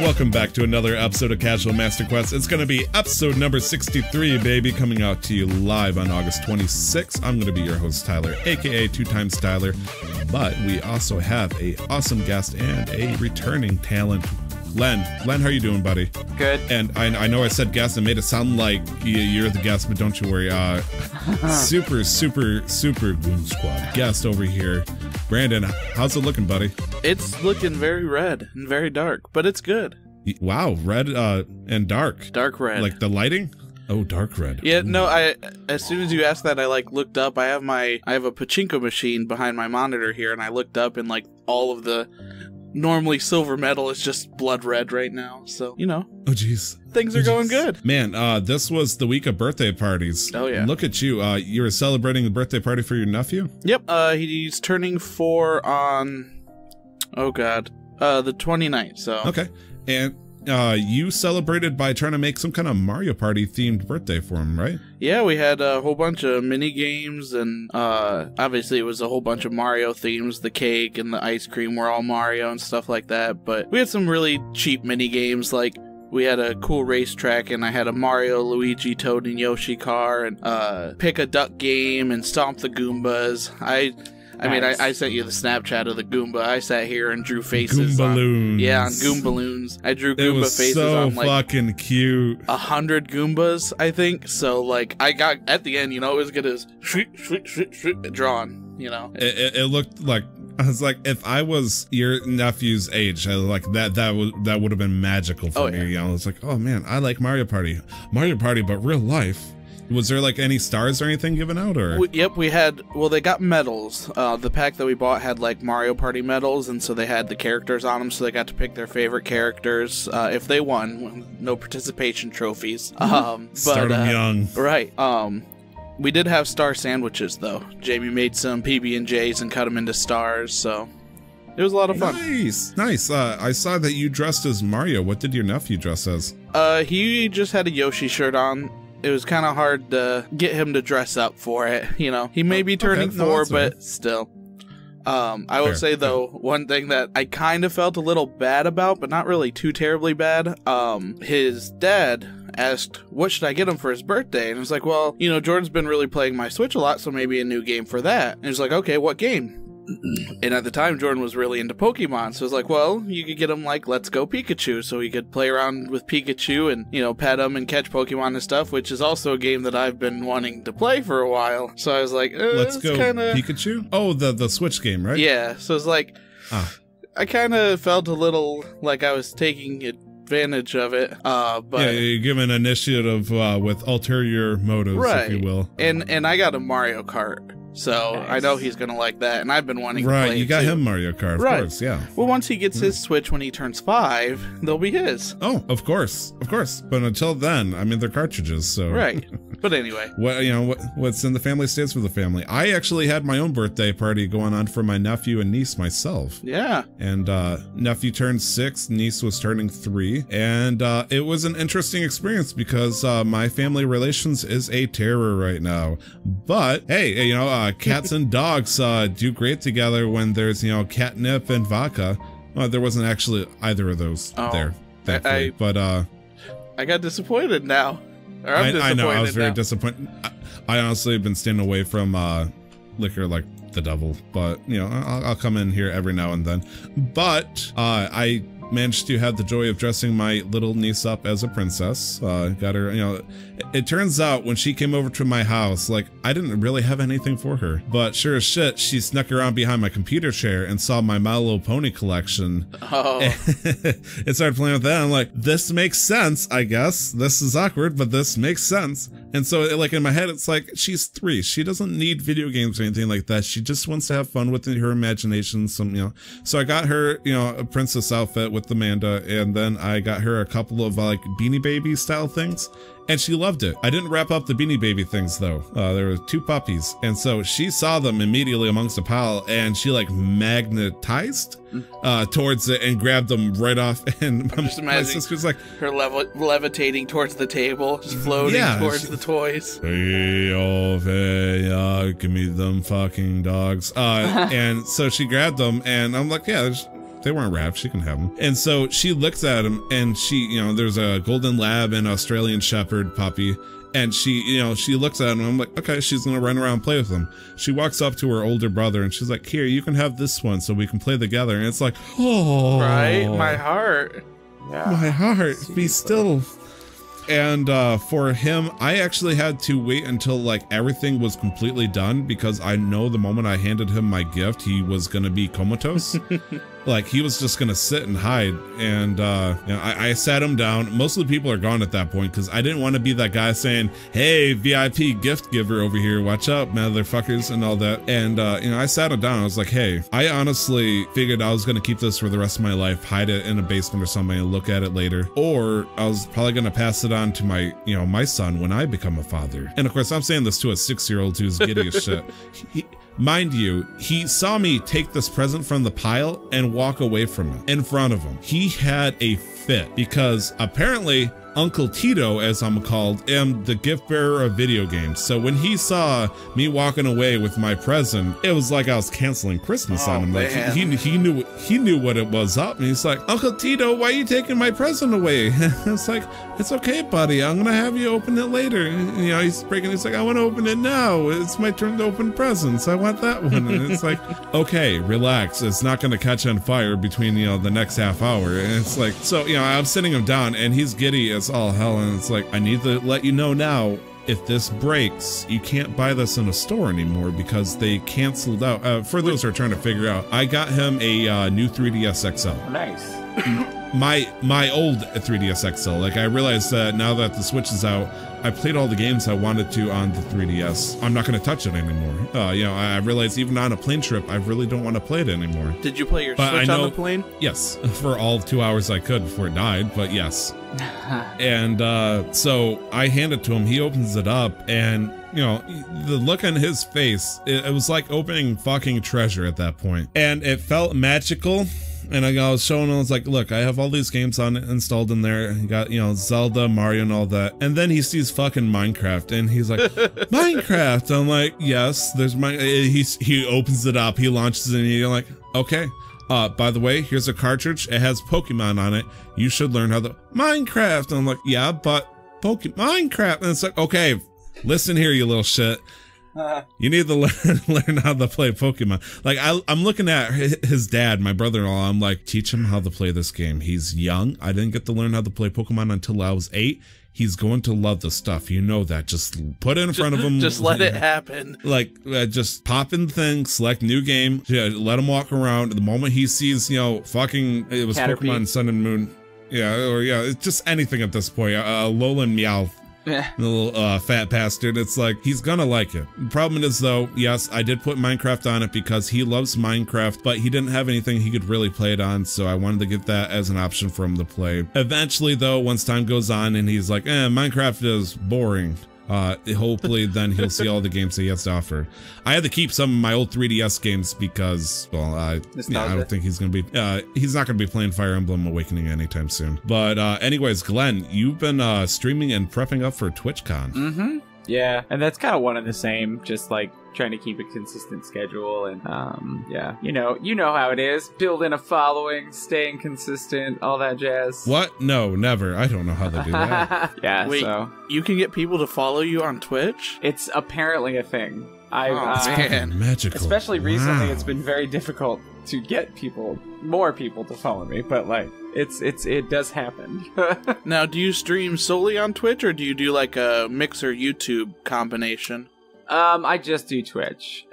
welcome back to another episode of Casual Master Quest. It's going to be episode number 63, baby, coming out to you live on August 26th. I'm going to be your host, Tyler, aka 2x Tyler, but we also have a awesome guest and a returning talent, Len. Len, how are you doing, buddy? Good. And I know I said guest and made it sound like you're the guest, but don't you worry. Super Goon Squad guest over here. Brandon, how's it looking, buddy? It's looking very red and very dark, but it's good. Wow, red and dark. Dark red. Like the lighting? Oh, dark red. Yeah, no, as soon as you asked that, I looked up. I have a pachinko machine behind my monitor here, and I looked up, and all of the normally silver metal is just blood red right now. So, you know. Oh, jeez. Things are going good. Man, this was the week of birthday parties. Oh, yeah. Look at you. You were celebrating a birthday party for your nephew? Yep. He's turning 4 on, oh, God, the 29th, so. Okay. And you celebrated by trying to make some kind of Mario Party themed birthday for him, right? Yeah, we had a whole bunch of mini games, and obviously it was a whole bunch of Mario themes. The cake and the ice cream were all Mario and stuff like that. But we had some really cheap mini games, like we had a cool racetrack, and I had a Mario, Luigi, Toad, and Yoshi car, and pick a duck game, and stomp the Goombas. I sent you the Snapchat of the Goomba. I sat here and drew faces on Goomballoons. I drew Goomba faces on fucking cute. 100 Goombas, I think. So I got at the end, it was good as drawn. It looked like, I was like, if I was your nephew's age, that would have been magical for me. Yeah. I was like, oh man, I like Mario Party, but real life. Was there any stars or anything given out, or? Yep, we had, they got medals. The pack that we bought had Mario Party medals, and so they had the characters on them, so they got to pick their favorite characters if they won. No participation trophies. Start them young. Right. We did have star sandwiches, though. Jamie made some PB&Js and cut them into stars, so it was a lot of fun. Nice. I saw that you dressed as Mario. What did your nephew dress as? He just had a Yoshi shirt on. It was kind of hard to get him to dress up for it, He may be turning 4, but still. I will say, though, one thing that I kind of felt a little bad about, but not really too terribly bad, his dad asked, what should I get him for his birthday? And I was like, well, Jordan's been really playing my Switch a lot, so maybe a new game for that. And he's like, okay, what game? And at the time, Jordan was really into Pokemon, so I was like, well, you could get him, Let's Go Pikachu, so he could play around with Pikachu and, pet him and catch Pokemon and stuff, which is also a game that I've been wanting to play for a while. So I was like, Let's Go Pikachu? Oh, the Switch game, right? Yeah, so it's I kind of felt a little like I was taking advantage of it, but yeah, you're giving initiative with ulterior motives, right, if you will. And I got a Mario Kart. So nice. I know he's going to like that, and I've been wanting to play it, you got him Mario Kart, of course, yeah. Well, once he gets his Switch when he turns 5, they'll be his. Oh, of course. But until then, they're cartridges, so... Right. But anyway. What's in the family stays with the family. I actually had my own birthday party going on for my nephew and niece myself. Yeah. And nephew turned 6, niece was turning 3, and it was an interesting experience because my family relations is a terror right now. But, hey, cats and dogs do great together when there's, catnip and vodka. Well, there wasn't actually either of those there, thankfully. But I got disappointed now. Or I'm disappointed. I know, I was very now. disappointed. I honestly have been staying away from liquor like the devil, but I'll come in here every now and then. But I managed to have the joy of dressing my little niece up as a princess. Got her, it turns out when she came over to my house, I didn't really have anything for her, but sure as shit, she snuck around behind my computer chair and saw my My Little Pony collection. Oh. And started playing with that. I'm like, this makes sense, I guess. This is awkward, but this makes sense. And so in my head, it's like, she's 3. She doesn't need video games or anything like that. She just wants to have fun with her imagination. So I got her, a princess outfit with Amanda, and then I got her a couple of Beanie Baby style things, and she loved it. I didn't wrap up the Beanie Baby things though. There were 2 puppies, and so she saw them immediately amongst a pile, and she magnetized towards it and grabbed them right off. And I'm just imagining my sister's her levitating towards the table, just floating towards the toys. Give me them fucking dogs. And so she grabbed them, and I'm like, yeah, they weren't wrapped. She can have them. And so she looks at him, and she, there's a golden lab and Australian shepherd puppy. And she looks at him, and I'm like, okay, she's gonna run around and play with him. She walks up to her older brother, and she's like, here, you can have this one so we can play together. And it's like, oh. Right? My heart. Yeah. My heart, be still. And for him, I actually had to wait until like everything was completely done, because I know the moment I handed him my gift, he was gonna be comatose. Like, he was just gonna sit and hide. And I sat him down. Most of the people are gone at that point, because I didn't want to be that guy saying, hey, VIP gift giver over here, watch out, motherfuckers, and all that. And I sat him down. I was like, hey, I honestly figured I was gonna keep this for the rest of my life, hide it in a basement or something and look at it later, or I was probably gonna pass it on to my my son when I become a father. And of course, I'm saying this to a 6-year-old who's giddy as shit. Mind you, he saw me take this present from the pile and walk away from it in front of him. He had a fit, because apparently Uncle Tito, as I'm called, am the gift bearer of video games. So when he saw me walking away with my present, it was like I was canceling Christmas on him. Like, he knew what it was up, and he's like, Uncle Tito, why are you taking my present away? It's like, it's okay, buddy. I'm gonna have you open it later. He's like, I want to open it now. It's my turn to open presents. I want that one. And it's like, okay, relax. It's not gonna catch on fire between the next half hour. And it's like, so I'm sitting him down, and he's giddy as all hell, and it's like, I need to let you know now, if this breaks, you can't buy this in a store anymore, because they canceled out. For those who are trying to figure out, I got him a new 3DS XL. Nice. my old 3DS XL. Like, I realized that now that the Switch is out, I played all the games I wanted to on the 3DS. I'm not going to touch it anymore. I realized even on a plane trip, I really don't want to play it anymore. Did you play your Switch on the plane? Yes, for all 2 hours I could before it died, but yes. And so I hand it to him. He opens it up, and the look on his face, it was like opening fucking treasure at that point. And it felt magical. And I was showing him, I was like, look, I have all these games installed in there. You got, Zelda, Mario, and all that. And then he sees fucking Minecraft, and he's like, Minecraft. I'm like, yes, there's he opens it up, he launches it, and you're like, okay. By the way, here's a cartridge. It has Pokemon on it. You should learn how to Minecraft. And I'm like, yeah, but Minecraft. And it's like, okay, listen here, you little shit. You need to learn how to play Pokemon. Like, I'm looking at his dad, my brother-in-law. I'm like, teach him how to play this game. He's young. I didn't get to learn how to play Pokemon until I was 8. He's going to love the stuff. You know that. Just put it in front of him. Just let it happen. Like, just pop in the thing, select new game, let him walk around. The moment he sees, fucking, it was Caterpie. Pokemon Sun and Moon. It's just anything at this point. Alolan Meowth. The little fat bastard. It's like, he's gonna like it. The problem is, though, yes, I did put Minecraft on it because he loves Minecraft, but he didn't have anything he could really play it on, so I wanted to get that as an option for him to play. Eventually, though, once time goes on and he's like, Minecraft is boring, hopefully then he'll see all the games that he has to offer. I had to keep some of my old 3DS games because, well, I don't think he's gonna be he's not gonna be playing Fire Emblem Awakening anytime soon. But anyways, Glenn, you've been streaming and prepping up for TwitchCon. Mm-hmm. Yeah, and that's kind of one and the same, just like trying to keep a consistent schedule, and yeah, you know how it is, building a following, staying consistent, all that jazz. What? No, never. I don't know how they do that. Yeah. Wait, so you can get people to follow you on Twitch? It's apparently a thing. Man, magical. Especially recently, it's been very difficult to get more people to follow me, but like, it does happen. Now, do you stream solely on Twitch, or do you do like a Mixer YouTube combination? I just do Twitch,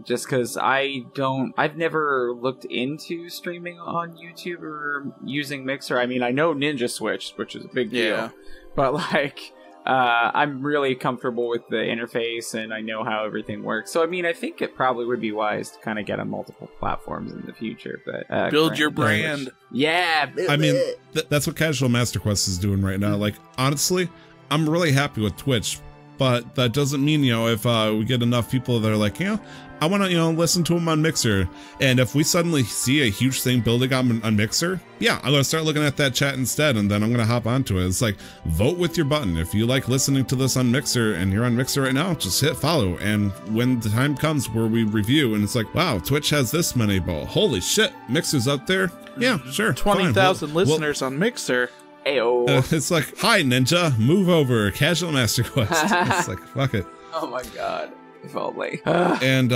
just because I've never looked into streaming on YouTube or using Mixer. I mean, I know Ninja Switch, which is a big deal, but like, I'm really comfortable with the interface, and I know how everything works. So, I mean, I think it probably would be wise to kind of get on multiple platforms in the future. But build your brand. Yeah. I mean, that's what Casual Master Quest is doing right now. Like, honestly, I'm really happy with Twitch. but that doesn't mean, if we get enough people that are like, I want to, listen to them on Mixer. And if we suddenly see a huge thing building on Mixer, I'm going to start looking at that chat instead, and then I'm going to hop onto it. It's like, vote with your button. If you like listening to this on Mixer and you're on Mixer right now, just hit follow. And when the time comes where we review and it's like, wow, Twitch has this many, but holy shit, Mixer's up there. Yeah, sure. 20,000 listeners on Mixer. Ayo. It's like, hi, Ninja, move over. Casual Master Quest. It's like, fuck it. Oh my god. If only. And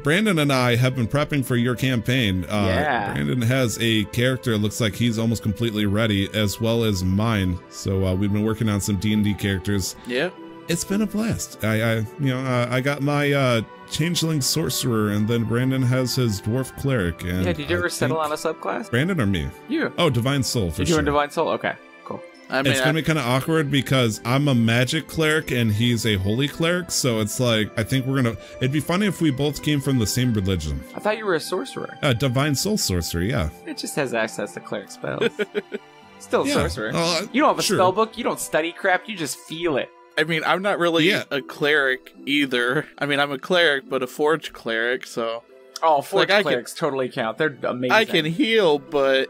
Brandon and I have been prepping for your campaign. Brandon has a character that looks like he's almost completely ready, as well as mine. So we've been working on some D&D characters. Yeah. It's been a blast. I got my changeling sorcerer, and then Brandon has his dwarf cleric. And did you ever settle on a subclass? Brandon or me? You. Oh, Divine Soul for sure. You're doing Divine Soul? Okay. Cool. It's gonna be kind of awkward because I'm a magic cleric and he's a holy cleric, so it's like, I think it'd be funny if we both came from the same religion. I thought you were a sorcerer. Divine Soul Sorcerer, yeah. It just has access to cleric spells. Still a sorcerer. You don't have a sure. spell book, you don't study crap, you just feel it. I mean, I'm not really a cleric either. I mean, I'm a cleric, but a forge cleric, so... Oh, forge clerics totally count. They're amazing. I can heal, but,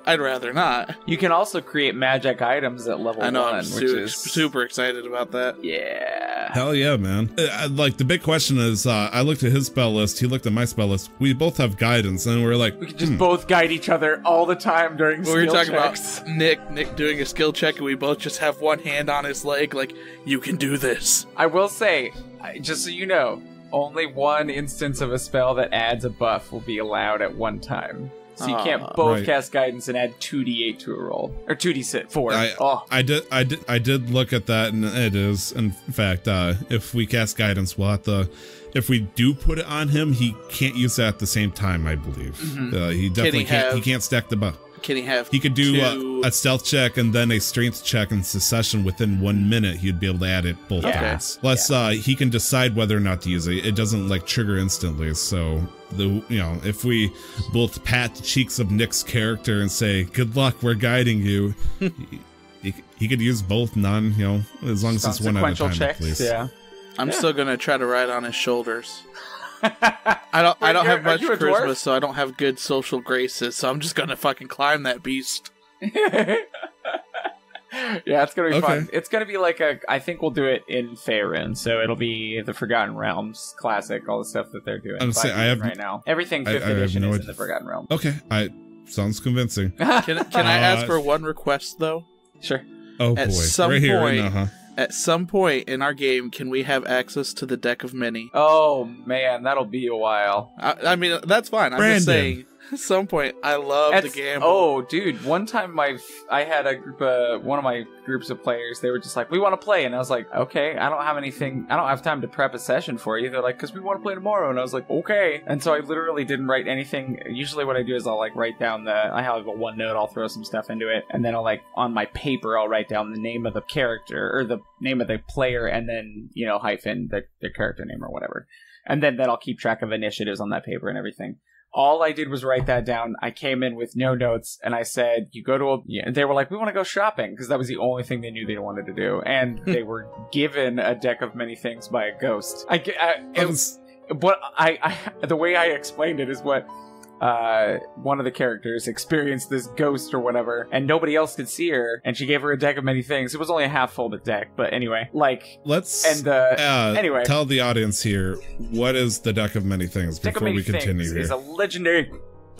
I'd rather not. You can also create magic items at level 1. I know, I'm super excited about that. Yeah. Hell yeah, man. Like, the big question is, I looked at his spell list, he looked at my spell list. We both have guidance, and we're like... We can just both guide each other all the time during skill checks. We were talking about Nick doing a skill check, and we both just have one hand on his leg, like, you can do this. I will say, just so you know, only one instance of a spell that adds a buff will be allowed at one time. So you can't both cast guidance and add 2d8 to a roll, or 2d4. I did look at that, and it is, in fact, if we cast guidance, we'll have to. If we do put it on him, he can't use that at the same time, I believe. Mm-hmm. He definitely can't. He can't stack the buff. Can he have? He could do a stealth check and then a strength check in succession within 1 minute. He'd be able to add it both times. Plus, he can decide whether or not to use it. It doesn't trigger instantly. So if we both pat the cheeks of Nick's character and say, "Good luck, we're guiding you," he could use both. None, as long as it's one at a time, checks, at least. Yeah. I'm still gonna try to ride on his shoulders. I don't have much charisma, so I don't have good social graces, so I'm just gonna fucking climb that beast. Yeah, it's gonna be fun. It's gonna be I think we'll do it in Faerun, so it'll be the Forgotten Realms classic, all the stuff that they're doing right now. Everything 5th edition is in the Forgotten Realms. Okay, sounds convincing. Can I ask for one request, though? Sure. Oh boy, right here, right now, huh? At some point in our game, can we have access to the deck of many? Oh, man, that'll be a while. I mean, that's fine. I'm just saying, at some point, I love the gamble. Oh, dude, one time I had a group one of my groups of players, they were just like, we want to play, and I was like, okay, I don't have time to prep a session for you. They're like, because we want to play tomorrow, and I was like, okay. And so I literally didn't write anything. Usually what I do is I'll write down I have a OneNote, I'll throw some stuff into it, and then I'll on my paper, I'll write down the name of the character, or the name of the player, and then, hyphen their character name or whatever. And then I'll keep track of initiatives on that paper and everything. All I did was write that down. I came in with no notes, and I said, you go to they were like, we want to go shopping, because that was the only thing they knew they wanted to do. And they were given a deck of many things by a ghost. The way I explained it is what one of the characters experienced this ghost or whatever, and nobody else could see her, and she gave her a deck of many things. It was only a half-full deck, but anyway, anyway, tell the audience here, what is the deck of many things before we continue here? It's a legendary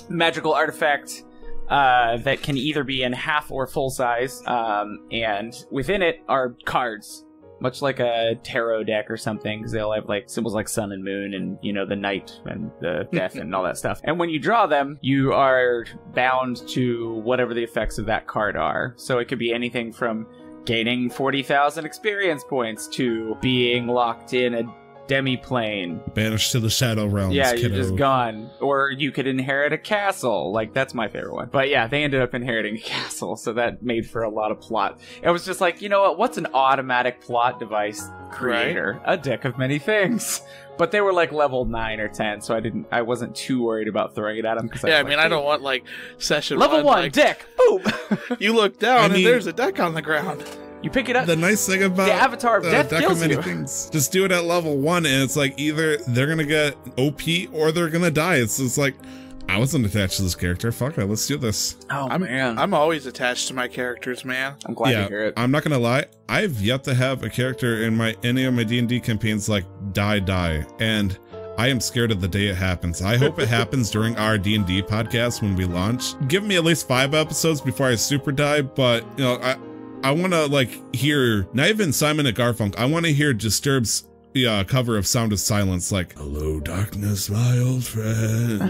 magical artifact that can either be in half or full size, and within it are cards. Much like a tarot deck or something, because they'll have symbols like sun and moon and, the night and the death and all that stuff. And when you draw them, you are bound to whatever the effects of that card are. So it could be anything from gaining 40,000 experience points to being locked in a demi-plane. Banished to the Shadow Realms. Yeah, you're just gone. Or you could inherit a castle. That's my favorite one. But yeah, they ended up inheriting a castle, so that made for a lot of plot. It was just you know what? What's an automatic plot device creator? Right. A deck of many things. But they were level 9 or 10, so I wasn't too worried about throwing it at them. I don't want session level 1 deck. Boom. You look down and there's a deck on the ground. You pick it up. The nice thing about the Avatar of Death kills you. Things, just do it at level 1, and it's like either they're gonna get OP or they're gonna die. It's like, I wasn't attached to this character. Fuck it, let's do this. Oh, man. I'm always attached to my characters, man. I'm glad to hear it. I'm not gonna lie. I've yet to have a character in any of my D&D campaigns like die, and I am scared of the day it happens. I hope it happens during our D&D podcast when we launch. Give me at least 5 episodes before I super die, but you know, I want to like hear, not even Simon and Garfunkel, I want to hear Disturbed's cover of Sound of Silence, like, hello darkness, my old friend.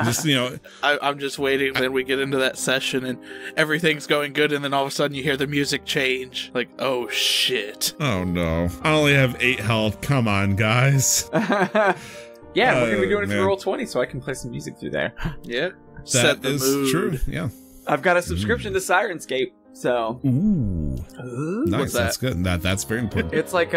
Just, you know, I'm just waiting when we get into that session and everything's going good, and then all of a sudden you hear the music change. Like, oh shit. Oh no, I only have 8 health. Come on, guys. Yeah, we're gonna be doing it for Roll20, so I can play some music through there. Yeah, that is mood. True. Yeah, I've got a subscription to Sirenscape, so. Ooh, nice. That's good. That's very important. It's like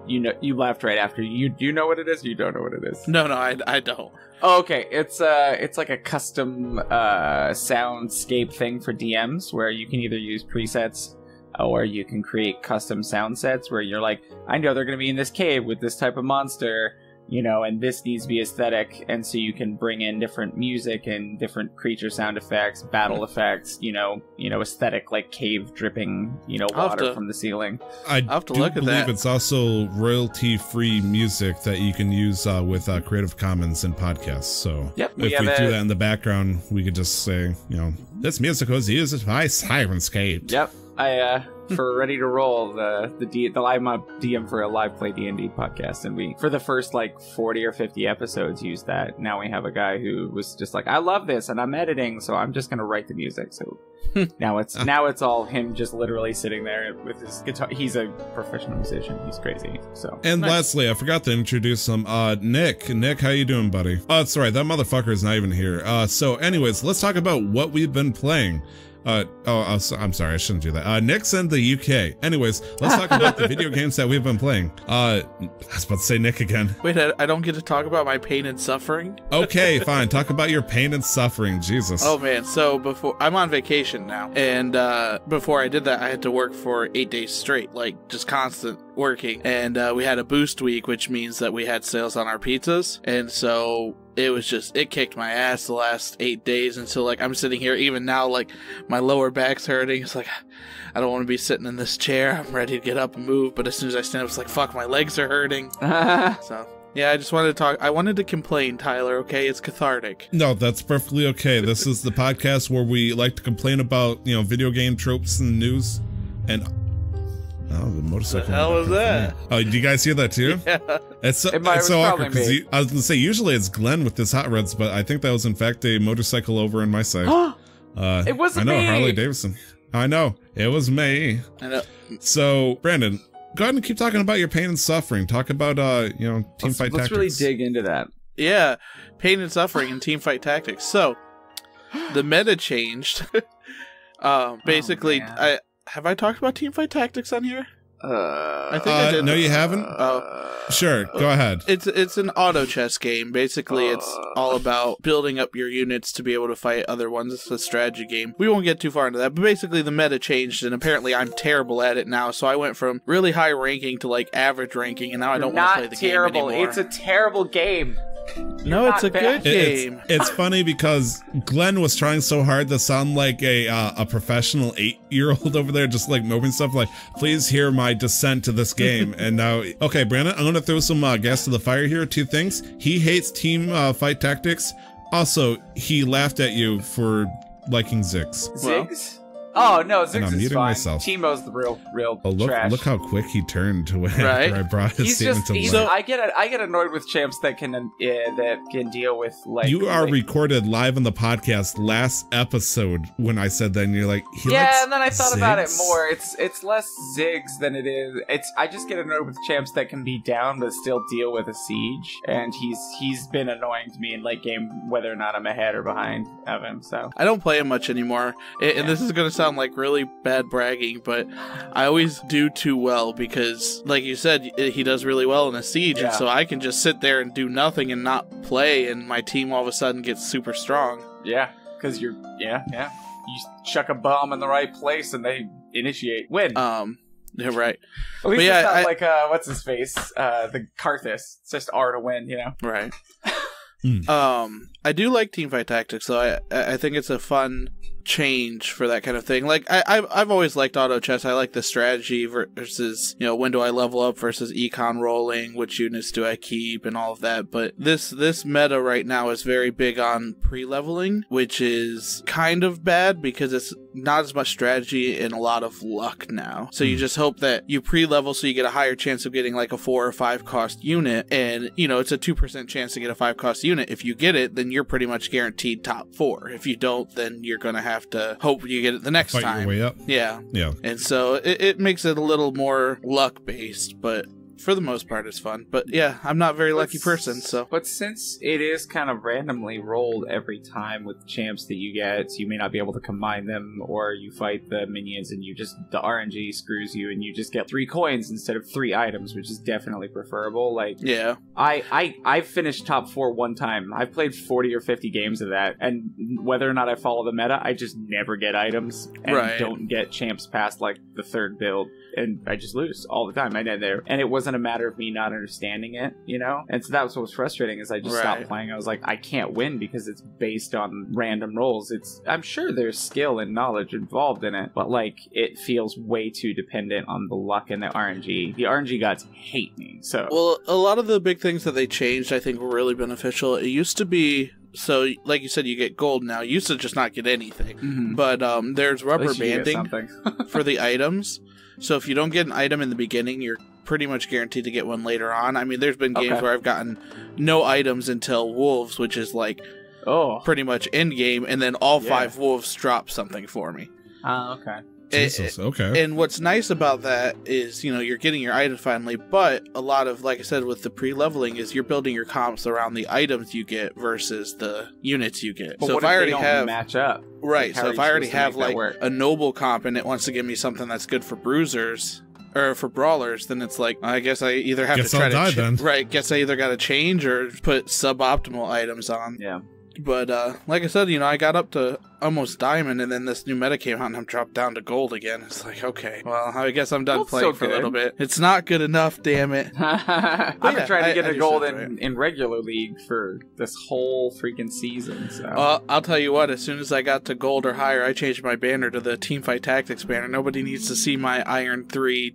you laughed right after. You know what it is? Or you don't know what it is? No, I don't. Oh, okay. It's like a custom soundscape thing for DMs where you can either use presets or you can create custom sound sets where you're like, I know they're gonna be in this cave with this type of monster. You know, and this needs to be aesthetic, and so you can bring in different music and different creature sound effects, battle effects, you know, aesthetic like cave dripping, water from the ceiling. I have to look at that. It's also royalty-free music that you can use with Creative Commons and podcasts. So if we do that in the background, we could just say, this music was used by Sirenscape. Yep. For Ready to Roll, the live DM for a live play D&D podcast, and we, for the first like 40 or 50 episodes, used that. Now we have a guy who was just like, I love this, and I'm editing, so I'm just gonna write the music. So now it's all him just literally sitting there with his guitar. He's a professional musician. He's crazy. So. And lastly, I forgot to introduce him. Nick, how you doing, buddy? Oh, that's right. That motherfucker is not even here. So anyways, let's talk about what we've been playing. I'm sorry, I shouldn't do that. Nick's in the UK. Anyways, let's talk about the video games that we've been playing. I was about to say Nick again. Wait, I don't get to talk about my pain and suffering? Okay, fine. Talk about your pain and suffering. Jesus. Oh man, so I'm on vacation now, and before I did that, I had to work for 8 days straight, like just constant working, and we had a boost week, which means that we had sales on our pizzas, and so it kicked my ass the last 8 days, and so like I'm sitting here even now, like my lower back's hurting. It's like I don't want to be sitting in this chair. I'm ready to get up and move, but as soon as I stand up, it's like fuck, my legs are hurting. So yeah, I just wanted to talk. I wanted to complain, Tyler. Okay, it's cathartic. No, that's perfectly okay. This is the podcast where we like to complain about video game tropes and news. And oh, the motorcycle. The hell was that? Oh, do you guys hear that too? Yeah. It's so awkward because I was gonna say usually it's Glenn with his hot rods, but I think that was in fact a motorcycle over in my side. It wasn't me. I know, Harley Davidson. I know, it was me. I know. So, Brandon, go ahead and keep talking about your pain and suffering. Talk about team fight tactics. Let's really dig into that. Yeah, pain and suffering and team fight tactics. So, the meta changed. Basically, have I talked about team fight tactics on here? I think I did. No, you haven't? Sure, go ahead. It's an auto chess game. Basically, it's all about building up your units to be able to fight other ones. It's a strategy game. We won't get too far into that, but basically the meta changed, and apparently I'm terrible at it now, so I went from really high ranking to like average ranking, and now I don't want to play the game anymore. It's a terrible game. No, it's a good game. It's funny because Glenn was trying so hard to sound like a professional 8-year-old over there, just like moving stuff like, please hear my dissent to this game. And now, okay, Brandon, I'm going to throw some gas to the fire here. 2 things. He hates team fight tactics. Also, he laughed at you for liking Ziggs. Ziggs? Oh no, Ziggs is fine. Myself. Teemo's the real trash. Look how quick he turned to when I brought his statement to life. I get annoyed with champs that can deal with like. You are recorded live on the podcast last episode when I said that, and you're like, and then I thought about it more. It's less Ziggs than it is. I just get annoyed with champs that can be down but still deal with a siege, and he's been annoying to me in late game whether or not I'm ahead or behind of him. So I don't play him much anymore, and this is gonna sound like really bad bragging, but I always do too well because, like you said, he does really well in a siege, and so I can just sit there and do nothing and not play, and my team all of a sudden gets super strong. Yeah, because you chuck a bomb in the right place and they initiate win. Yeah, right. At least it's not like, what's his face? The Karthus. It's just R to win, you know? Right. I do like Teamfight Tactics, though. I think it's a fun change for that kind of thing. Like, I've always liked auto chess. I like the strategy versus, you know, when do I level up versus econ rolling, which units do I keep, and all of that. But this meta right now is very big on pre-leveling, which is kind of bad because it's not as much strategy and a lot of luck now. So you just hope that you pre-level so you get a higher chance of getting like a 4 or 5 cost unit, and, you know, it's a 2% chance to get a 5 cost unit. If you get it, then you're pretty much guaranteed top 4. If you don't, then you're going to have to hope you get it the next time. Fight your way up. Yeah. Yeah. And so it makes it a little more luck-based, but for the most part, it's fun. But yeah, I'm not a very lucky person, so. But since it is kind of randomly rolled every time with champs that you get, so you may not be able to combine them, or you fight the minions and the RNG screws you and you just get 3 coins instead of 3 items, which is definitely preferable. Like, yeah. I've finished top 4 one time. I've played 40 or 50 games of that, and whether or not I follow the meta, I just never get items and don't get champs past like the 3rd build. And I just lose all the time. I did there, and it wasn't a matter of me not understanding it, you know. And so that was what was frustrating. Is I just stopped playing. I was like, I can't win because it's based on random rolls. I'm sure there's skill and knowledge involved in it, but like it feels way too dependent on the luck and the RNG. The RNG gods hate me. So well, a lot of the big things that they changed, I think, were really beneficial. It used to be. So, like you said, you get gold now. You used to just not get anything. Mm-hmm. But there's rubber banding for the items. So if you don't get an item in the beginning, you're pretty much guaranteed to get one later on. I mean, there's been games where I've gotten no items until Wolves, which is like pretty much end game, and then all 5 Wolves drop something for me. Okay. Jesus, okay. And what's nice about that is, you know, you're getting your item finally, but a lot of, like I said, with the pre-leveling is you're building your comps around the items you get versus the units you get. But so what if I they already don't have match up, right? Like, so if I already have like a noble comp and it wants to give me something that's good for bruisers or for brawlers, then it's like I guess I either have to try to guess I either got to change or put suboptimal items on. Yeah. But, like I said, you know, I got up to almost diamond, and then this new meta came out, and I'm dropped down to gold again. It's like, okay, well, I guess I'm done playing for a little bit. It's not good enough, damn it. I've been trying to get a gold in regular league for this whole freaking season, so. I'll tell you what, as soon as I got to gold or higher, I changed my banner to the Teamfight Tactics banner. Nobody needs to see my Iron 3,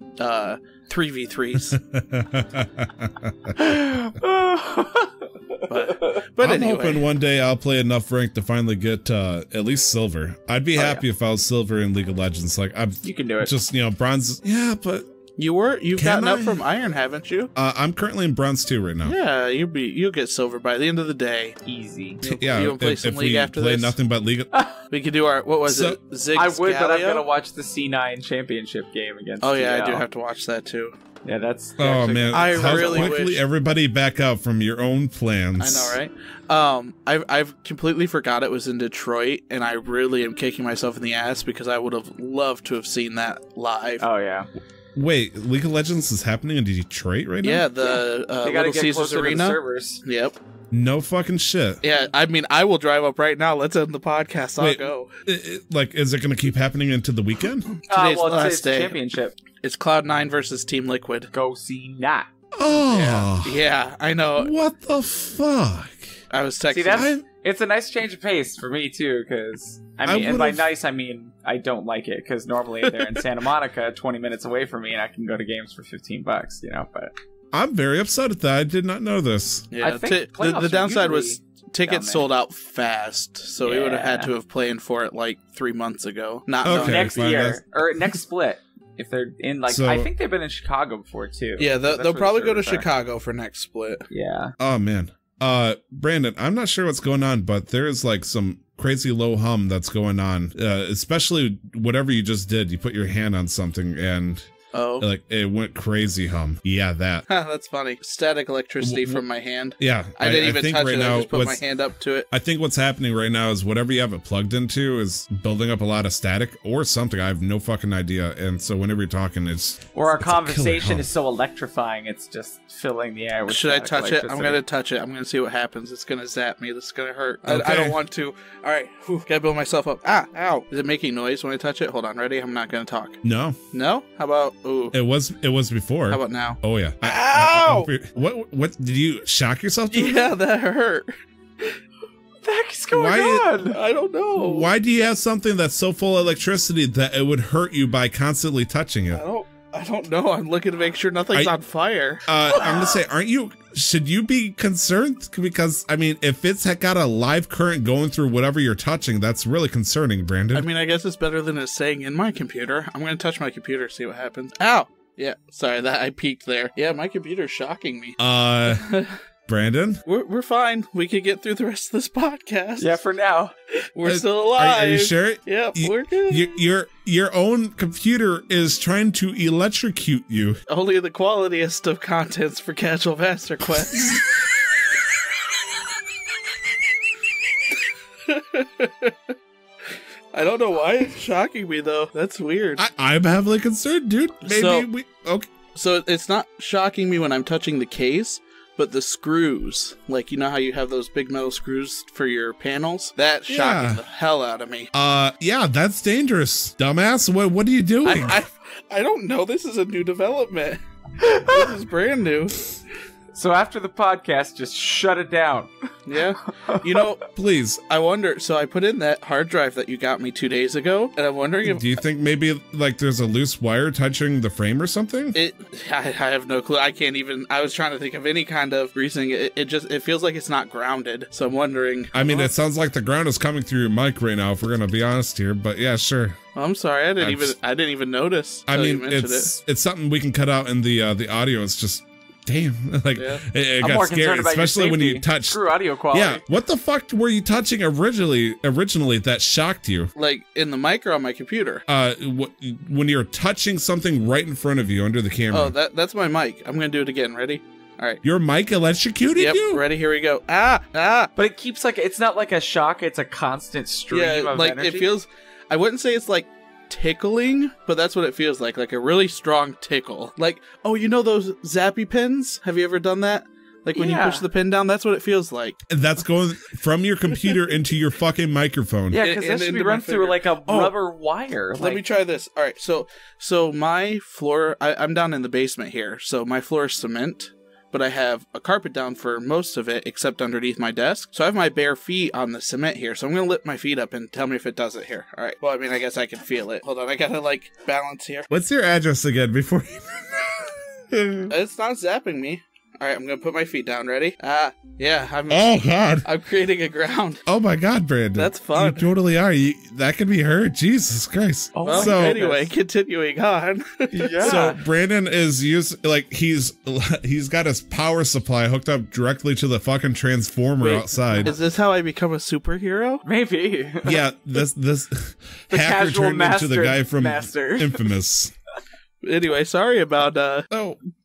3v3s. But I'm anyway. hoping one day I'll play enough rank to finally get at least silver. I'd be happy if I was silver in League of Legends. Like you can do it. Just, you know, bronze. Yeah, but you've gotten up from iron, haven't you? I'm currently in bronze 2 right now. Yeah, you'll get silver by the end of the day. Easy. You want to play some League after play this? Nothing but League. We could do our Ziggs I would, Galio? but I'm gonna watch the C9 championship game against. Oh yeah, TL. I do have to watch that too. Yeah, that's oh man! I really wish everybody back out from your own plans. I know, right? I've completely forgot it was in Detroit, and I really am kicking myself in the ass because I would have loved to have seen that live. Oh yeah. Wait, League of Legends is happening in Detroit right now? Yeah, the they gotta Little get Caesars closer Arena. to the servers. Yep. No fucking shit. Yeah, I mean, I will drive up right now. Let's end the podcast. I'll go. Like, is it going to keep happening into the weekend? Today's the last it's day. Championship. It's Cloud9 versus Team Liquid. Go see that. Oh. Yeah, I know. What the fuck? I was texting. See, it's a nice change of pace for me, too, because, I mean, and by nice, I mean, I don't like it, because normally they're in Santa Monica, 20 minutes away from me, and I can go to games for $15, you know, but... I'm very upset at that. I did not know this. Yeah, I think the downside was tickets sold out fast, so we would have had to have planned for it like 3 months ago. Not next year, or next split. If they're in, like, I think they've been in Chicago before, too. Yeah, they'll probably go to Chicago for next split. Yeah. Oh, man. Brandon, I'm not sure what's going on, but there is, like, some crazy low hum that's going on. Especially whatever you just did. You put your hand on something and... Oh. Like, it went crazy hum. Yeah, that. That's funny. Static electricity from my hand. Yeah. I didn't even touch it. I just put my hand up to it. I think what's happening right now is whatever you have it plugged into is building up a lot of static or something. I have no fucking idea. And so whenever you're talking, Or our conversation is so electrifying, it's just filling the air with Should I touch it? I'm going to touch it. I'm going to see what happens. It's going to zap me. This is going to hurt. Okay. I don't want to. All right. Gotta build myself up. Ah, ow. Is it making noise when I touch it? Hold on. Ready? I'm not going to talk. No. No? How about Ooh. It was before. How about now? Oh yeah. Ow! What did you shock yourself to? Yeah, that hurt. What the heck is going on? I don't know. Why do you have something that's so full of electricity that it would hurt you by constantly touching it? I don't know. I'm looking to make sure nothing's on fire. I'm gonna say, should you be concerned? Because, I mean, if it's got a live current going through whatever you're touching, that's really concerning, Brandon. I mean, I guess it's better than it's saying in my computer. I'm gonna touch my computer, see what happens. Ow! Yeah, sorry, that I peeked there. Yeah, my computer's shocking me. Brandon? We're fine. We could get through the rest of this podcast. Yeah, for now. We're still alive. Are you sure? Yep, we're good. Your own computer is trying to electrocute you. Only the qualitiest of contents for Casual Master Quest. I don't know why it's shocking me, though. That's weird. I'm heavily concerned, dude. Okay. So it's not shocking me when I'm touching the case, but the screws, like, you know how you have those big metal screws for your panels? That's shocking the hell out of me. Yeah, that's dangerous, dumbass. What are you doing? I don't know. This is a new development. This is brand new. So after the podcast, just shut it down. Yeah. You know, please. I wonder, so I put in that hard drive that you got me 2 days ago, and I'm wondering if... Do you think maybe, like, there's a loose wire touching the frame or something? I have no clue. I can't even... I was trying to think of any kind of reasoning. It feels like it's not grounded, so I'm wondering... I mean, it sounds like the ground is coming through your mic right now, if we're gonna be honest here, but yeah, sure. Well, I'm sorry, I didn't even notice. I mean, it's something we can cut out in the audio. It's just... Damn, like, it got scary, especially when you touch. Screw audio quality. Yeah, what the fuck were you touching originally that shocked you? Like, in the mic or on my computer? When you're touching something right in front of you under the camera. Oh, that's my mic. I'm gonna do it again. Ready? All right. Your mic electrocuted you? Yep, ready, here we go. Ah! But it keeps, like, it's not like a shock, it's a constant stream of energy. It feels, I wouldn't say it's like tickling, but that's what it feels like a really strong tickle. Like, oh, you know those zappy pins? Have you ever done that? Like when you push the pin down, that's what it feels like. And that's going from your computer into your fucking microphone. Yeah, because that should be run through like a rubber wire. Let me try this. All right, so my floor, I'm down in the basement here, so my floor is cement, but I have a carpet down for most of it, except underneath my desk. So I have my bare feet on the cement here. So I'm going to lift my feet up and tell me if it does it here. All right. Well, I mean, I guess I can feel it. Hold on. I got to, like, balance here. What's your address again before you... It's not zapping me. All right, I'm going to put my feet down. Ready? Yeah. Oh, God. I'm creating a ground. Oh, my God, Brandon. That's fun. You totally are. That could be her. Jesus Christ. Oh, well, so anyway, continuing on. Yeah. So Brandon is he's got his power supply hooked up directly to the fucking transformer outside. Is this how I become a superhero? Maybe. Yeah, this hacker turned into the guy from Infamous. Anyway, sorry about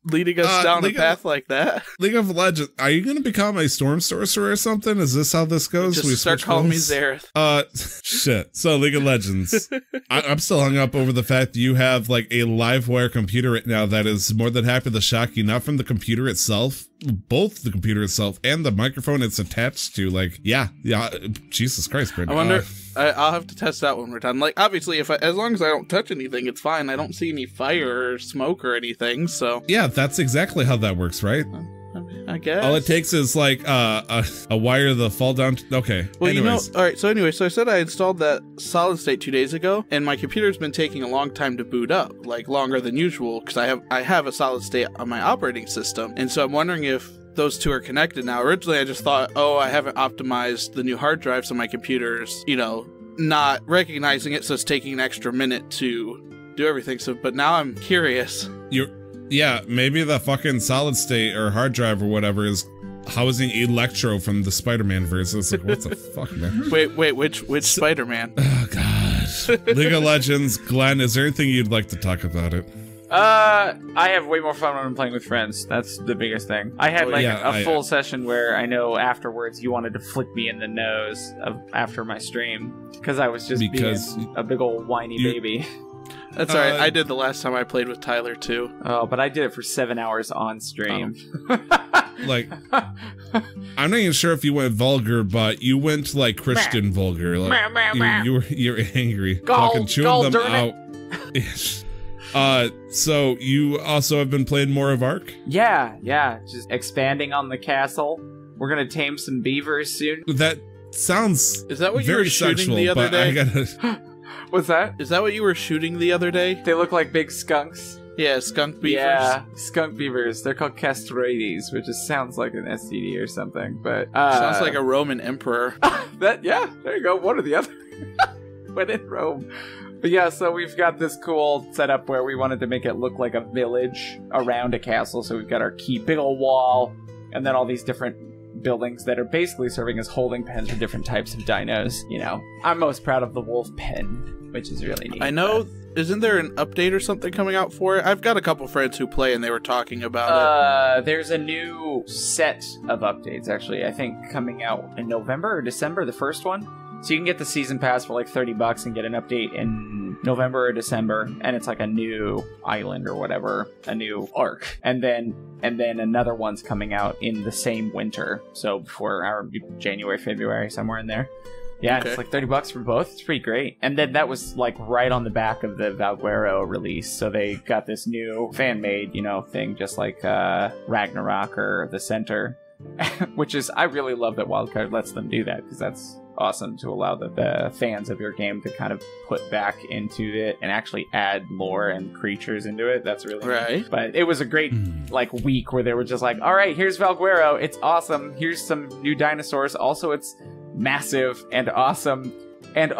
leading us down a path like that. League of Legends. Are you going to become a storm sorcerer or something? Is this how this goes? Just start calling me Zareth. Shit. So League of Legends. I'm still hung up over the fact that you have like a live wire computer right now that is more than happy to shock you, not from the computer itself, both the computer itself and the microphone it's attached to. Like, yeah. Jesus Christ, Brandon. I wonder. I'll have to test that when we're done. Like, obviously, as long as I don't touch anything, it's fine. I don't see any fire or smoke or anything. So yeah, that's exactly how that works, right? I guess. All it takes is like a wire to fall down. Okay. Well, anyways. all right. So anyway, so I said I installed that solid state 2 days ago, and my computer's been taking a long time to boot up, like longer than usual, because I have a solid state on my operating system, and so I'm wondering if those two are connected now. Originally, I just thought, I haven't optimized the new hard drive, so my computer's, not recognizing it, so it's taking an extra minute to do everything. So, but now I'm curious. Yeah, maybe the fucking solid state or hard drive or whatever is housing Electro from the Spider-Man verse. It's like, what the fuck, man? Wait, which Spider-Man? Oh, God. League of Legends. Glenn, is there anything you'd like to talk about it? I have way more fun when I'm playing with friends. That's the biggest thing. I had a full session where I know afterwards you wanted to flick me in the nose after my stream because I was just being a big old whiny baby. That's all right. I did the last time I played with Tyler too. Oh, but I did it for 7 hours on stream. Like, I'm not even sure if you went vulgar, but you went like Christian vulgar. Like, you're angry. Fucking chewing them out. So you also have been playing more of Ark? Yeah, just expanding on the castle. We're gonna tame some beavers soon. That sounds Is that what you very were shooting sexual, the other but I day? gotta... What's that? Is that what you were shooting the other day? They look like big skunks. Yeah, skunk beavers. Yeah, skunk beavers. They're called castrates, which just sounds like an STD or something, but... Sounds like a Roman emperor. Yeah, there you go, one or the other. But in Rome. But yeah, so we've got this cool setup where we wanted to make it look like a village around a castle, so we've got our key big ol' wall, and then all these different buildings that are basically serving as holding pens for different types of dinos. You know, I'm most proud of the wolf pen, which is really neat. I know... Isn't there an update or something coming out for it? I've got a couple friends who play and they were talking about it. There's a new set of updates, actually, I think coming out in November or December, the first one. So you can get the season pass for like $30 and get an update in November or December, and it's like a new island or whatever, a new arc. And then another one's coming out in the same winter. So before our January, February, somewhere in there. Yeah, okay. It's like $30 for both. It's pretty great. And then that was like right on the back of the Valguero release. So they got this new fan-made, thing, just like Ragnarok or The Center, which is, I really love that Wildcard lets them do that, because that's awesome to allow the fans of your game to kind of put back into it and actually add lore and creatures into it. That's really right. Neat. But it was a great week where they were just like, all right, here's Valguero. It's awesome. Here's some new dinosaurs. Also, it's massive and awesome, and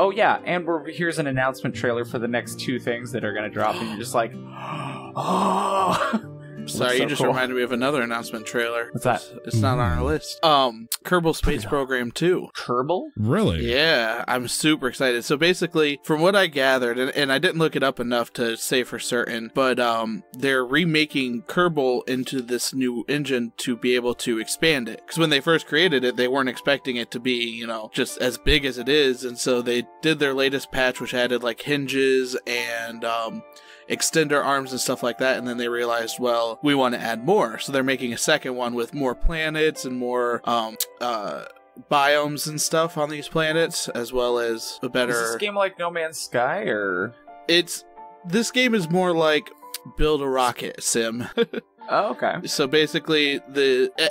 here's an announcement trailer for the next two things that are going to drop, and you're just like, oh. Sorry, you just reminded me of another announcement trailer. What's that? It's not on our list. Kerbal Space Program 2. Kerbal? Really? Yeah, I'm super excited. So basically, from what I gathered, and I didn't look it up enough to say for certain, but they're remaking Kerbal into this new engine to be able to expand it. Because when they first created it, they weren't expecting it to be, just as big as it is, and so they did their latest patch, which added like hinges and extender arms and stuff like that, and then they realized, well, we want to add more, so they're making a second one with more planets and more biomes and stuff on these planets, as well as a better... Is this game like No Man's Sky, or...? This game is more like build a rocket sim. Oh, okay. So basically,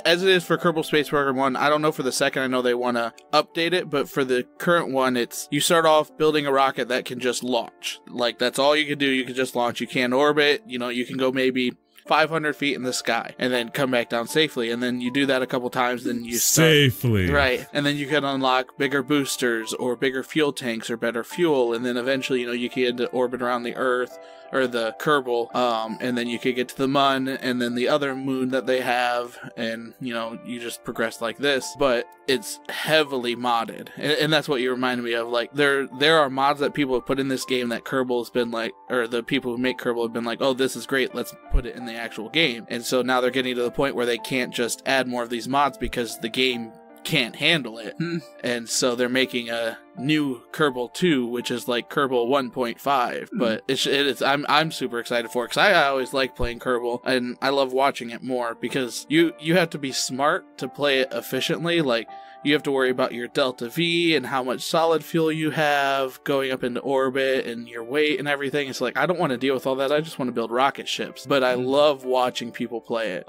as it is for Kerbal Space Program 1, I don't know for the second, I know they want to update it, but for the current one, it's, you start off building a rocket that can just launch. Like, that's all you can do, you can just launch. You can't orbit, you can go maybe 500 feet in the sky and then come back down safely, and then you do that a couple times, then you start, safely, right, and then you can unlock bigger boosters or bigger fuel tanks or better fuel, and then eventually you can get into orbit around the Earth or the Kerbal, and then you could get to the Mun and then the other moon that they have, and you just progress like this. But it's heavily modded, and that's what you reminded me of. Like, there are mods that people have put in this game that Kerbal has been like, or the people who make Kerbal have been like, oh, this is great, let's put it in the actual game. And so now they're getting to the point where they can't just add more of these mods because the game can't handle it. And so they're making a new Kerbal 2, which is like Kerbal 1.5. But it's I'm super excited for it, because I always like playing Kerbal, and I love watching it more, because you have to be smart to play it efficiently. Like, you have to worry about your delta V and how much solid fuel you have going up into orbit and your weight and everything. It's like, I don't want to deal with all that. I just want to build rocket ships. But I love watching people play it.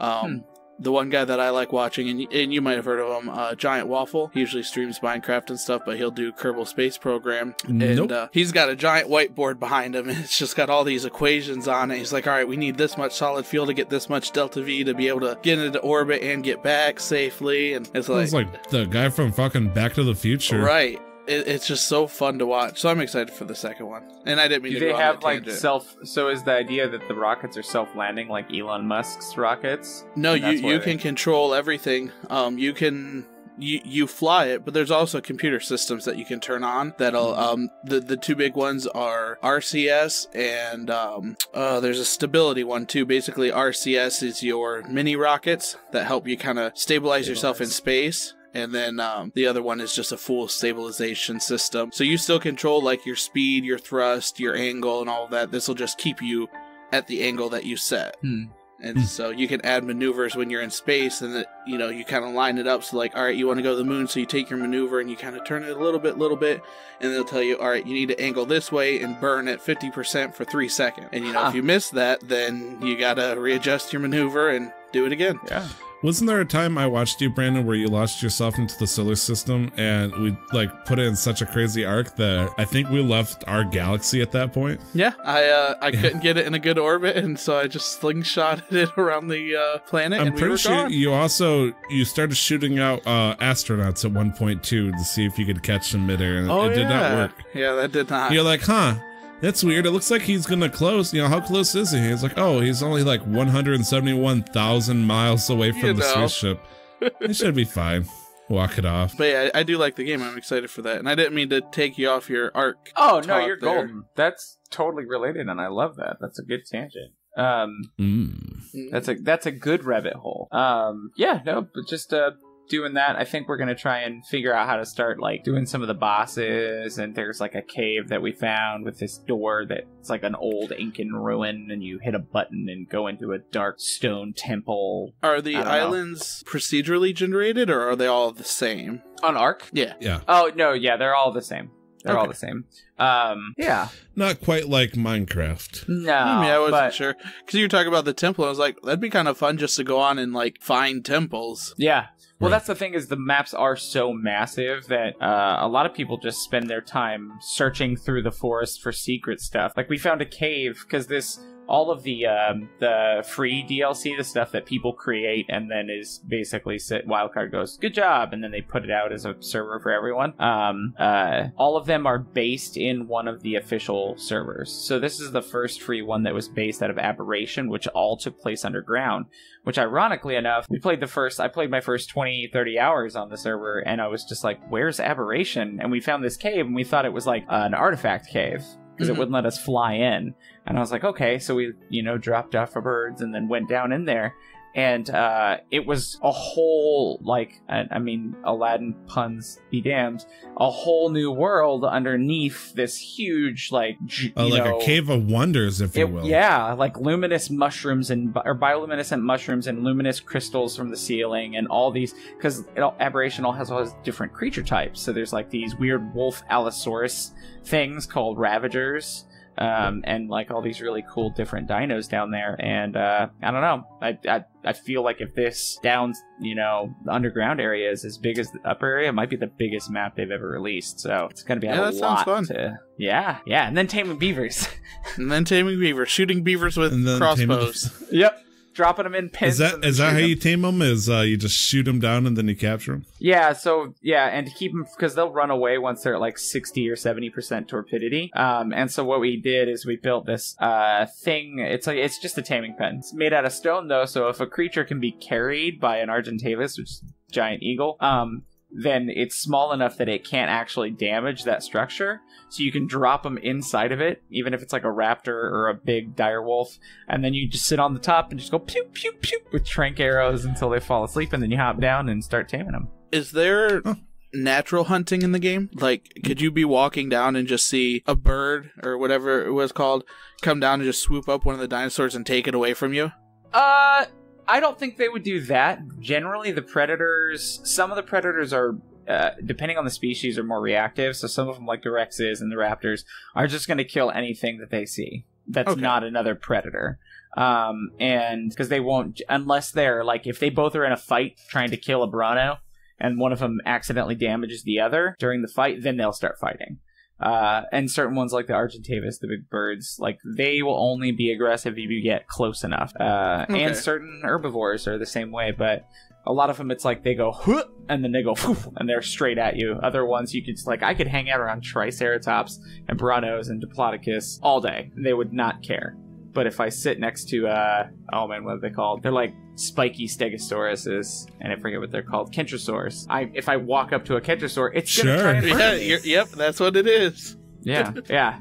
The one guy that I like watching, and you might have heard of him, Giant Waffle. He usually streams Minecraft and stuff, but he'll do Kerbal Space Program. And he's got a giant whiteboard behind him, and it's just got all these equations on it. He's like, all right, we need this much solid fuel to get this much delta V to be able to get into orbit and get back safely. And it's like the guy from fucking Back to the Future. Right. It's just so fun to watch. So I'm excited for the second one. And I didn't mean to go on that tangent. Do they have so is the idea that the rockets are self-landing like Elon Musk's rockets? No, you can control everything. You fly it, but there's also computer systems that you can turn on that'll the two big ones are RCS and there's a stability one too. Basically, RCS is your mini rockets that help you kind of stabilize yourself in space. And then the other one is just a full stabilization system. So you still control like your speed, your thrust, your angle, and all of that. This will just keep you at the angle that you set. And so you can add maneuvers when you're in space, and you kind of line it up. So like, all right, you want to go to the moon, so you take your maneuver and you kind of turn it a little bit, and they'll tell you, all right, you need to angle this way and burn at 50% for 3 seconds. And if you miss that, then you gotta readjust your maneuver and do it again. Yeah. Wasn't there a time I watched you, Brandon, where you launched yourself into the solar system and we put it in such a crazy arc that I think we left our galaxy at that point? Yeah, I couldn't get it in a good orbit, and so I just slingshotted it around the planet. I'm and pretty sure gone. you started shooting out astronauts at one point too to see if you could catch them midair, and it did not work. Yeah, that did not. You're like, huh? That's weird. It looks like he's gonna close. How close is he? He's like, oh, he's only 171,000 miles away from the spaceship. It should be fine. Walk it off. But yeah, I do like the game. I'm excited for that. And I didn't mean to take you off your arc. Oh, no, you're golden. That's totally related, and I love that. That's a good tangent. That's a good rabbit hole. But just doing that, I think we're gonna try and figure out how to start doing some of the bosses. And there's a cave that we found with this door that's an old Incan ruin, and you hit a button and go into a dark stone temple. Are the islands procedurally generated, or are they all the same on Ark? Yeah. Oh no, yeah, they're all the same. They're all the same. Yeah. Not quite like Minecraft. No. I wasn't sure. Because you were talking about the temple, I was like, that'd be kind of fun just to go on and find temples. Yeah. Well, that's the thing, is the maps are so massive that a lot of people just spend their time searching through the forest for secret stuff. We found a cave, because all of the free DLC, the stuff that people create and then is basically Wildcard goes, good job, and then they put it out as a server for everyone. All of them are based in one of the official servers. So this is the first free one that was based out of Aberration, which all took place underground, which ironically enough, I played my first 20, 30 hours on the server, and I was just like, where's Aberration? And we found this cave, and we thought it was an artifact cave, because it wouldn't let us fly in. And I was like, okay, so we, dropped off our birds and then went down in there. And it was a whole, Aladdin puns be damned, a whole new world underneath this huge, a cave of wonders, if you will. Yeah, luminous mushrooms or bioluminescent mushrooms and luminous crystals from the ceiling and all these, because Aberration has all these different creature types. So there's these weird wolf allosaurus things called Ravagers. And all these really cool different dinos down there, and I don't know. I feel like if this down, the underground area is as big as the upper area, it might be the biggest map they've ever released. So it's gonna be a lot. Sounds fun. Yeah, and then taming beavers, shooting beavers with crossbows. Yep. Dropping them in pins. Is that how you tame them? Is you just shoot them down and then you capture them? Yeah. So and to keep them, because they'll run away once they're at 60 or 70% torpidity. And so what we did is we built this thing. It's just a taming pen. It's made out of stone though, so if a creature can be carried by an Argentavis, which is a giant eagle, then it's small enough that it can't actually damage that structure. So you can drop them inside of it, even if it's a raptor or a big direwolf, and then you just sit on the top and just go pew, pew, pew with trank arrows until they fall asleep, and then you hop down and start taming them. Is there natural hunting in the game? Could you be walking down and just see a bird or whatever it was called come down and just swoop up one of the dinosaurs and take it away from you? I don't think they would do that. Generally, some of the predators are, depending on the species, are more reactive. So some of them, like the Rexes and the Raptors, are just going to kill anything that they see that's not another predator. And because they won't, unless they're, if they both are in a fight trying to kill a Brano, and one of them accidentally damages the other during the fight, then they'll start fighting. And certain ones like the Argentavis, the big birds, they will only be aggressive if you get close enough. And certain herbivores are the same way, but a lot of them it's they go huh, and then they go poof, and they're straight at you. Other ones you could just I could hang out around Triceratops and Branos and Diplodocus all day. They would not care. But if I sit next to what are they called? They're spiky stegosauruses, and I forget what they're called. Kentrosaurs. If I walk up to a Kentrosaur, it's gonna try and murder me. Yep, that's what it is. Yeah.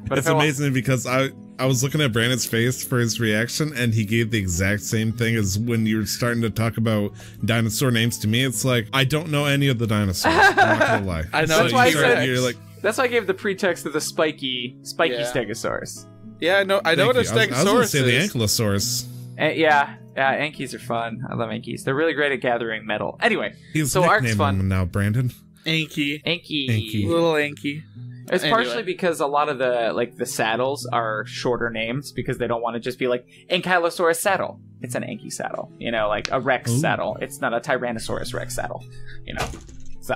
But it's amazing because I was looking at Brandon's face for his reaction, and he gave the exact same thing as when you were starting to talk about dinosaur names to me. It's I don't know any of the dinosaurs. I'm not gonna lie. I know. That's why that's why I gave the pretext of the spiky Stegosaurus. Yeah, I know what a Stegosaurus is. I was going to say the Ankylosaurus. Yeah, Yeah, Ankies are fun. I love Ankies. They're really great at gathering metal. Anyway, He's so Ark's fun. him now, Brandon. Anki. Little Anki. It's partially because a lot of the saddles are shorter names because they don't want to just be like Ankylosaurus saddle. It's an Anki saddle, like a Rex saddle. It's not a Tyrannosaurus Rex saddle, So,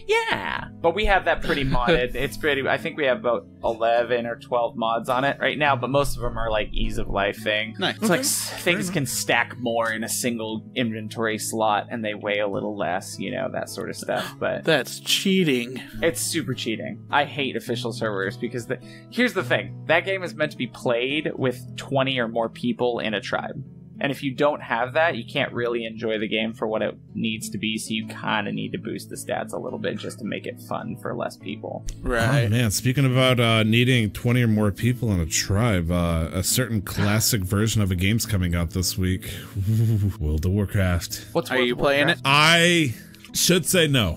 yeah. But we have that pretty modded. It's pretty, I think we have about 11 or 12 mods on it right now, but most of them are like ease of life thing. Nice. It's like things can stack more in a single inventory slot and they weigh a little less, that sort of stuff. But that's cheating. It's super cheating. I hate official servers because here's the thing. That game is meant to be played with 20 or more people in a tribe. And if you don't have that, you can't really enjoy the game for what it needs to be, so you kind of need to boost the stats a little bit just to make it fun for less people. Right. Oh, man, speaking about needing 20 or more people in a tribe, a certain classic version of a game's coming out this week. World of Warcraft. Are you playing it? I should say no.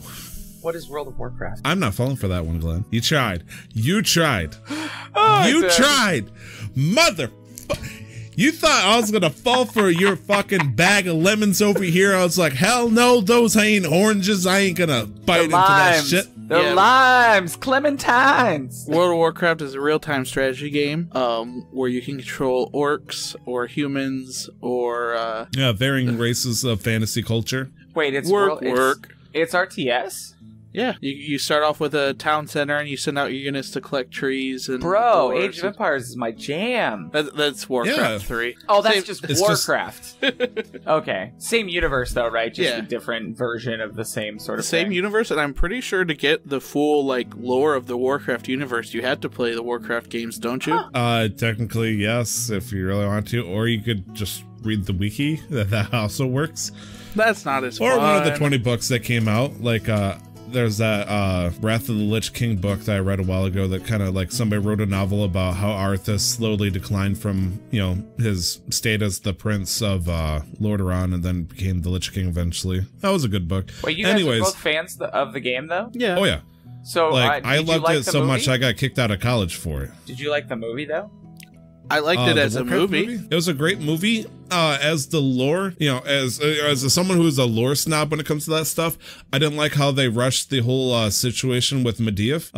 What is World of Warcraft? I'm not falling for that one, Glenn. You tried. You tried. Oh, you tried. You thought I was gonna fall for your fucking bag of lemons over here. I was like, hell no, those ain't oranges. I ain't gonna bite into that shit. They're limes, clementines. World of Warcraft is a real-time strategy game where you can control orcs or humans or... varying races of fantasy culture. Wait, it's It's RTS? Yeah, you start off with a town center and you send out your units to collect trees and... Bro, Age of Empires is my jam. That's Warcraft 3. Oh, that's just Warcraft. Okay. Same universe though, right? Just a different version of the same sort of thing. Same universe, and I'm pretty sure to get the full lore of the Warcraft universe, you had to play the Warcraft games, don't you? Technically, yes, if you really want to. Or you could just read the wiki. That also works. That's not as fun. Or one of the 20 books that came out, there's that Wrath of the Lich King book that I read a while ago that kind of somebody wrote a novel about how Arthas slowly declined from, his state as the prince of Lordaeron and then became the Lich King eventually. That was a good book. Wait, you guys are both fans of the game though? Yeah. Oh yeah. So I loved it so much I got kicked out of college for it. Did you like the movie though? I liked it as a movie. It was a great movie. As the lore, as someone who's a lore snob when it comes to that stuff, I didn't like how they rushed the whole situation with Medivh,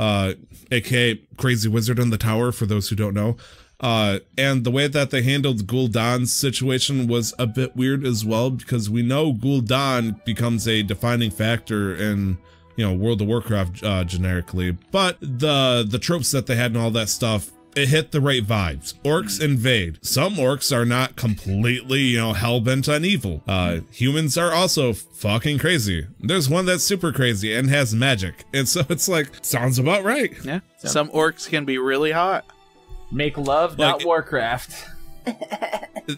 aka Crazy Wizard in the Tower, for those who don't know. And the way that they handled Gul'dan's situation was a bit weird as well, because we know Gul'dan becomes a defining factor in World of Warcraft generically, but the tropes that they had and all that stuff, it hit the right vibes. Orcs invade. Some orcs are not completely, hell-bent on evil. Humans are also fucking crazy. There's one that's super crazy and has magic. And so it's sounds about right. Yeah. Some orcs can be really hot. Make love, not Warcraft.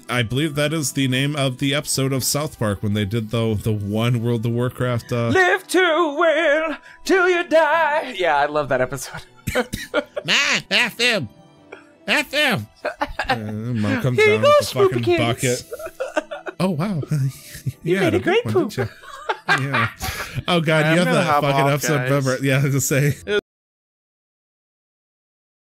I believe that is the name of the episode of South Park when they did the one World of Warcraft. Live to win till you die. Yeah, I love that episode. Man, F him. F him. Mom comes down with the fucking bucket. Oh wow. You made a great poop. Yeah. Oh god, you have that fucking episode. Remember? Yeah, I was gonna say. It